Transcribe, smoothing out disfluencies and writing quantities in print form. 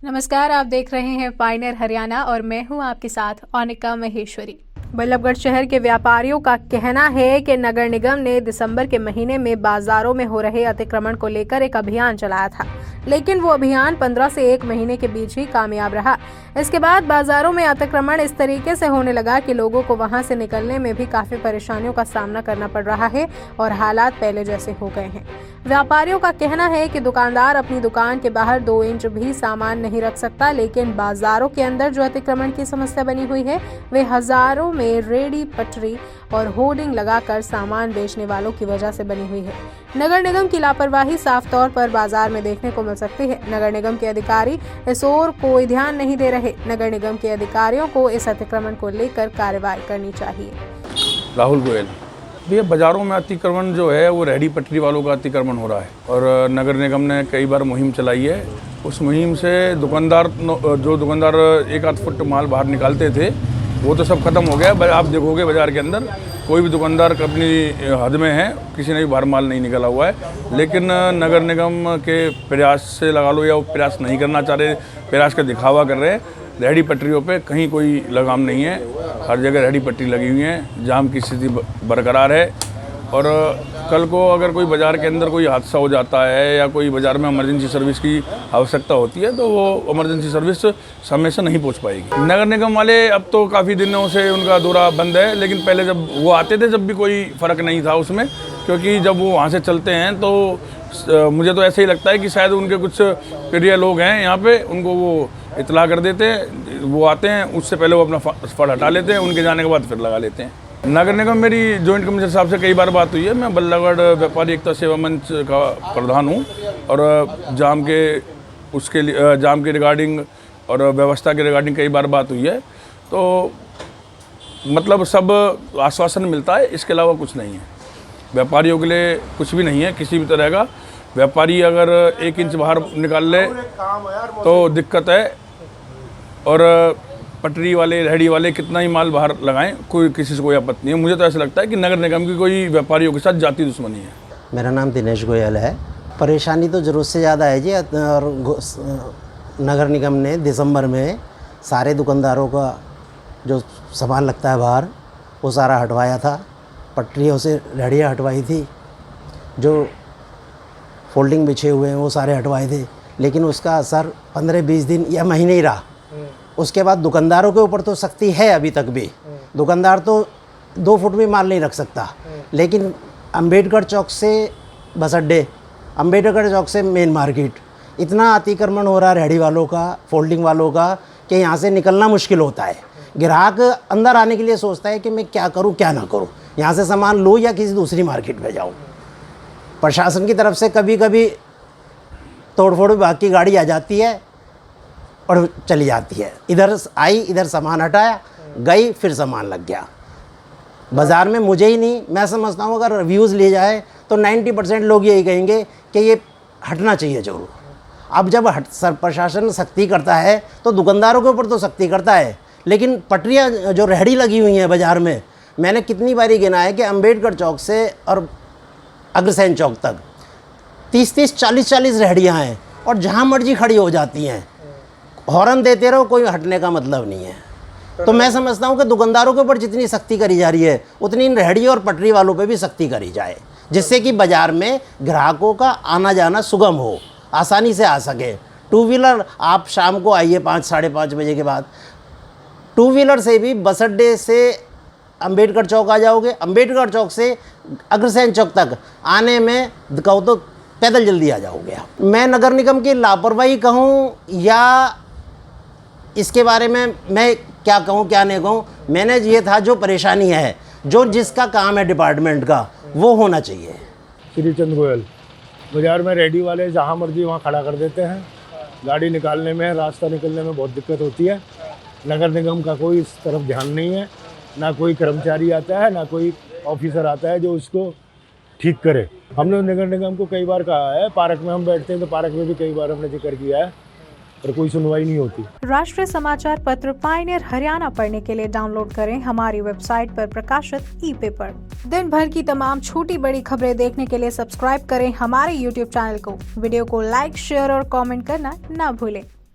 नमस्कार, आप देख रहे हैं पायनियर हरियाणा और मैं हूं आपके साथ अनिका महेश्वरी। बल्लभगढ़ शहर के व्यापारियों का कहना है कि नगर निगम ने दिसंबर के महीने में बाजारों में हो रहे अतिक्रमण को लेकर एक अभियान चलाया था, लेकिन वो अभियान 15 से 1 महीने के बीच ही कामयाब रहा। इसके बाद बाजारों में अतिक्रमण इस तरीके से होने लगा कि लोगों को वहां से निकलने में भी काफी परेशानियों का सामना करना पड़ रहा है और हालात पहले जैसे हो गए हैं। व्यापारियों का कहना है कि दुकानदार अपनी दुकान के बाहर 2 इंच भी सामान नहीं रख सकता, लेकिन बाजारों के अंदर जो अतिक्रमण की समस्या बनी हुई है वे हजारों में रेडी पटरी और होर्डिंग लगाकर सामान बेचने वालों की वजह से बनी हुई है। नगर निगम की लापरवाही साफ तौर पर बाजार में देखने को मिल सकती है। नगर निगम के अधिकारी इस ओर कोई ध्यान नहीं दे रहे। नगर निगम के अधिकारियों को इस अतिक्रमण को लेकर कार्रवाई करनी चाहिए। राहुल गोयल भैया, बाजारों में अतिक्रमण जो है वो रेहड़ी पटरी वालों का अतिक्रमण हो रहा है और नगर निगम ने कई बार मुहिम चलाई है। उस मुहिम से जो दुकानदार 1-8 फुट माल बाहर निकालते थे वो तो सब खत्म हो गया। आप देखोगे बाजार के अंदर कोई भी दुकानदार अपनी हद में है, किसी ने भी बाहर माल नहीं निकाला हुआ है। लेकिन नगर निगम के प्रयास से लगा लो या वो प्रयास नहीं करना चाह रहे, प्रयास का दिखावा कर रहे हैं। रेहड़ी पटरियों पे कहीं कोई लगाम नहीं है, हर जगह रेहड़ी पटरी लगी हुई है, जाम की स्थिति बरकरार है। और कल को अगर कोई बाज़ार के अंदर कोई हादसा हो जाता है या कोई बाज़ार में इमरजेंसी सर्विस की आवश्यकता होती है तो वो इमरजेंसी सर्विस समय से नहीं पहुंच पाएगी। नगर निगम वाले अब तो काफ़ी दिनों से उनका दौरा बंद है, लेकिन पहले जब वो आते थे जब भी कोई फ़र्क नहीं था उसमें, क्योंकि जब वो वहाँ से चलते हैं तो मुझे तो ऐसे ही लगता है कि शायद उनके कुछ प्रिय लोग हैं यहाँ पे, उनको वो इतला कर देते हैं, वो आते हैं उससे पहले वो अपना फड़ हटा लेते हैं, उनके जाने के बाद फिर लगा लेते हैं। नगर निगम मेरी जॉइंट कमिश्नर साहब से कई बार बात हुई है। मैं बल्लभगढ़ व्यापारी एकता सेवा मंच का प्रधान हूँ और जाम के रिगार्डिंग और व्यवस्था के रिगार्डिंग कई बार बात हुई है। तो मतलब सब आश्वासन मिलता है, इसके अलावा कुछ नहीं है। व्यापारियों के लिए कुछ भी नहीं है किसी भी तरह का। व्यापारी अगर 1 इंच बाहर निकाल ले तो दिक्कत है, और पटरी वाले रेहड़ी वाले कितना ही माल बाहर लगाएं, किसी से कोई आपत्ति नहीं है। मुझे तो ऐसा लगता है कि नगर निगम की कोई व्यापारियों के साथ जाति दुश्मनी है। मेरा नाम दिनेश गोयल है। परेशानी तो ज़रूरत से ज़्यादा है जी। और नगर निगम ने दिसंबर में सारे दुकानदारों का जो सामान लगता है बाहर वो सारा हटवाया था, पटरियों से रेहड़ियाँ हटवाई थी, जो फोल्डिंग बिछे हुए हैं वो सारे हटवाए थे, लेकिन उसका असर 15-20 दिन या महीने ही रहा। उसके बाद दुकानदारों के ऊपर तो सख्ती है अभी तक भी। दुकानदार तो 2 फुट भी माल नहीं रख सकता, लेकिन अंबेडकर चौक से बस अड्डे, अंबेडकर चौक से मेन मार्केट, इतना अतिक्रमण हो रहा है रेहड़ी वालों का, फोल्डिंग वालों का, कि यहाँ से निकलना मुश्किल होता है। ग्राहक अंदर आने के लिए सोचता है कि मैं क्या करूँ क्या ना करूँ, यहाँ से सामान लूँ या किसी दूसरी मार्केट में जाऊँ। प्रशासन की तरफ से कभी कभी तोड़फोड़ विभाग की गाड़ी आ जाती है और चली जाती है। इधर आई, इधर सामान हटाया, गई, फिर सामान लग गया। बाज़ार में मुझे ही नहीं, मैं समझता हूँ अगर रिव्यूज़ लिए जाए तो 90% लोग यही कहेंगे कि ये हटना चाहिए ज़रूर। अब जब प्रशासन सख्ती करता है तो दुकानदारों के ऊपर तो सख्ती करता है, लेकिन पटरियाँ जो रेहड़ी लगी हुई हैं बाज़ार में, मैंने कितनी बारी गिना है कि अंबेडकर चौक से और अग्रसेन चौक तक 30-30, 40-40 रेहड़ियाँ हैं और जहाँ मर्जी खड़ी हो जाती हैं। हॉर्न देते रहो, कोई हटने का मतलब नहीं है। तो मैं समझता हूँ कि दुकानदारों के ऊपर जितनी सख्ती करी जा रही है उतनी इन रेहड़ी और पटरी वालों पे भी सख्ती करी जाए, जिससे कि बाज़ार में ग्राहकों का आना जाना सुगम हो, आसानी से आ सके। 2 व्हीलर आप शाम को आइए 5-5:30 बजे के बाद, 2 व्हीलर से भी बस अड्डे से अंबेडकर चौक आ जाओगे, अंबेडकर चौक से अग्रसेन चौक तक आने में कहो तो पैदल जल्दी आ जाओगे आप। मैं नगर निगम की लापरवाही कहूँ या इसके बारे में मैं क्या कहूँ क्या नहीं कहूँ, मैंने ये था जो परेशानी है, जो जिसका काम है डिपार्टमेंट का, वो होना चाहिए। श्रीचंद गोयल, बाज़ार में रेहड़ी वाले जहाँ मर्जी वहाँ खड़ा कर देते हैं, गाड़ी निकालने में, रास्ता निकलने में बहुत दिक्कत होती है। नगर निगम का कोई इस तरफ ध्यान नहीं है, ना कोई कर्मचारी आता है, ना कोई ऑफिसर आता है जो उसको ठीक करे। हमने नगर निगम को कई बार कहा है, पार्क में हम बैठते हैं तो पार्क में भी कई बार हमने जिक्र किया है, पर कोई सुनवाई नहीं होती। राष्ट्रीय समाचार पत्र पायनियर हरियाणा पढ़ने के लिए डाउनलोड करें हमारी वेबसाइट पर प्रकाशित ई-पेपर। दिन भर की तमाम छोटी बड़ी खबरें देखने के लिए सब्सक्राइब करें हमारे YouTube चैनल को। वीडियो को लाइक, शेयर और कमेंट करना ना भूलें।